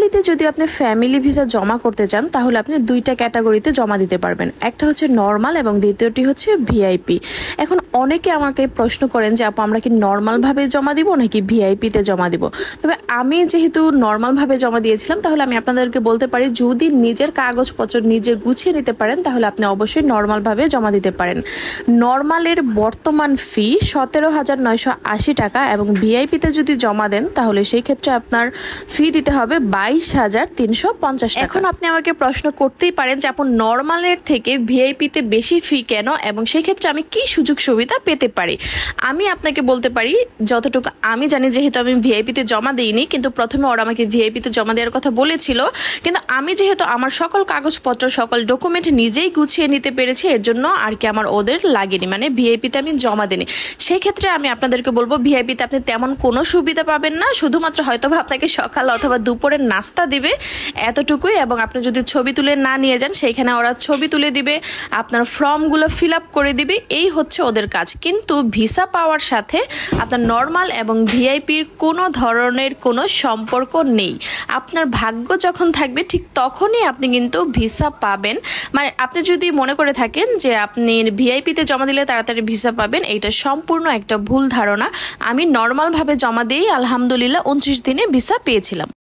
নরমালিতে যদি আপনি family visa জমা করতে চান তাহলে আপনি দুইটা ক্যাটাগরিতে জমা দিতে পারবেন। একটা হচ্ছে নরমাল এবং দ্বিতীয়টি হচ্ছে ভিআইপি। এখন অনেকে আমাকে প্রশ্ন করেন যে আপু আমরা কি নরমালভাবে জমা দিব নাকি ভিআইপিতে জমা দিব। তবে আমি যেহেতু নরমালভাবে জমা দিয়েছিলাম তাহলে আমি আপনাদেরকে বলতে পারি যদি নিজের কাগজপত্র নিজে গুছিয়ে নিতে পারেন তাহলে আপনি অবশ্যই নরমালভাবে জমা দিতে পারেন। নরমালের বর্তমান ফি 17,980 টাকা এবং ভিআইপিতে যদি জমা দেন তাহলে সেই ক্ষেত্রে আপনার ফি দিতে হবে 22,350 টাকা। এখন আপনি আমাকে প্রশ্ন করতেই পারেন যে আপু নরমালের থেকে ভিআইপিতে বেশি ফি কেন এবং সেই ক্ষেত্রে আমি কি সুযোগ সুবিধা পেতে পারি। আমি আপনাকে বলতে পারি যতটুকু আমি জানি, যেহেতু আমি ভিআইপিতে জমা দিইনি, কিন্তু প্রথমে ওরা আমাকে ভিআইপিতে জমা দেওয়ার কথা বলেছিল, কিন্তু আমি যেহেতু আমার সকল কাগজপত্র সকল ডকুমেন্ট নিজেই গুছিয়ে নিতে পেরেছি এর জন্য আর কি আমার ওদের লাগেনি, মানে ভিআইপিতে আমি জমা দিইনি। সেই ক্ষেত্রে আমি আপনাদেরকে বলবো ভিআইপিতে আপনি তেমন কোনো সুবিধা পাবেন না, শুধুমাত্র হয়তোবা আপনাকে সকাল অথবা দুপুরের নাস্তা দিবে এতটুকুই, এবং আপনি যদি ছবি তুলে না নিয়ে যান সেইখানে ওরা ছবি তুলে দিবে, আপনার ফর্মগুলো ফিল আপ করে দিবে, এই হচ্ছে ওদের কাজ। কিন্তু ভিসা পাওয়ার সাথে আপনার নরমাল এবং ভিআইপির কোনো ধরনের কোনো সম্পর্ক নেই। আপনার ভাগ্য যখন থাকবে ঠিক তখনই আপনি কিন্তু ভিসা পাবেন। মানে আপনি যদি মনে করে থাকেন যে আপনি ভিআইপিতে জমা দিলে তাড়াতাড়ি ভিসা পাবেন, এইটা সম্পূর্ণ একটা ভুল ধারণা। আমি নর্মালভাবে জমা দিয়েই আলহামদুলিল্লাহ 29 দিনে ভিসা পেয়েছিলাম।